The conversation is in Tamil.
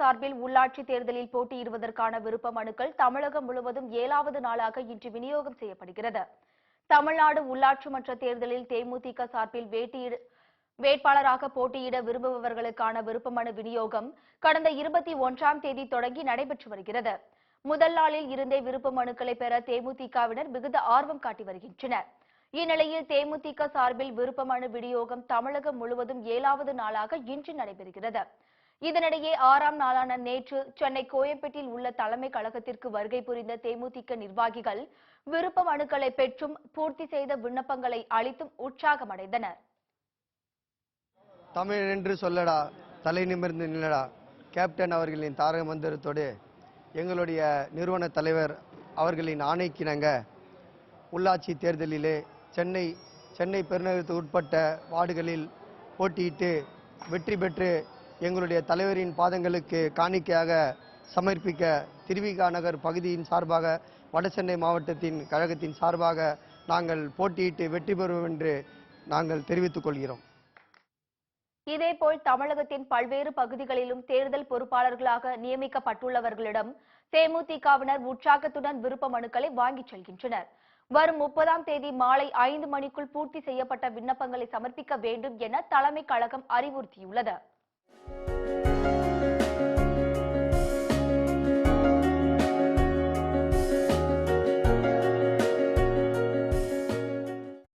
சார்பில் உள்ளாட்சி தேர்தலில் போட்டியிடுவதற்கான விருப்ப மனுக்கள் தமிழகம் முழுவதும் 7வது நாளாக இன்று விநியோகம் செய்யப்படுகிறது. தமிழ்நாடு உள்ளாட்சி மன்ற தேர்தலில் தேமுதிக சார்பில் வேட்பாளராக போட்டியிட விரும்புபவர்களுக்கான விருப்ப மனு விநியோகம் கடந்த 21ஆம் தேதி தொடங்கி நடைபெற்று வருகிறது. முதல் நாளில் இருந்தே விருப்ப மனுக்களை பெற தேமுதிகவினர் மிகுந்த ஆர்வம் காட்டி வருகின்றனர். இந்நிலையில் தேமுதிக சார்பில் விருப்ப மனு விநியோகம் தமிழகம் முழுவதும் 7வது நாளாக இன்று நடைபெறுகிறது. இதனிடையே 6ஆம் நாளான நேற்று சென்னை கோயம்பேட்டில் உள்ள தலைமை கழகத்திற்கு வருகை புரிந்த தேமுதிக நிர்வாகிகள் விருப்ப மனுக்களை பெற்றும் பூர்த்தி செய்த விண்ணப்பங்களை அளித்தும் உற்சாகமடைந்தனர். தமிழ் என்று சொல்லடா, தலை நிமிர்ந்து நில்லடா கேப்டன் அவர்களின் தாரக மந்திரத்தோடு எங்களுடைய நிறுவன தலைவர் அவர்களின் ஆணைக்கிணங்க உள்ளாட்சி தேர்தலிலே சென்னை பெருநகரத்துக்கு உட்பட்ட வார்டுகளில் போட்டியிட்டு வெற்றி பெற்று எங்களுடைய தலைவரின் பாதங்களுக்கு காணிக்கையாக சமர்ப்பிக்க திருவிக நகர் பகுதியின் சார்பாக வடசென்னை மாவட்டத்தின் கழகத்தின் சார்பாக நாங்கள் போட்டியிட்டு வெற்றி பெறுவோம் என்று நாங்கள் தெரிவித்துக் கொள்கிறோம். இதேபோல் தமிழகத்தின் பல்வேறு பகுதிகளிலும் தேர்தல் பொறுப்பாளர்களாக நியமிக்கப்பட்டுள்ளவர்களிடம் தேமுதிகவினர் உற்சாகத்துடன் விருப்ப மனுக்களை வாங்கிச் செல்கின்றனர். வரும் 30ஆம் தேதி மாலை 5 மணிக்குள் பூர்த்தி செய்யப்பட்ட விண்ணப்பங்களை சமர்ப்பிக்க வேண்டும் என தலைமை கழகம் அறிவுறுத்தியுள்ளது.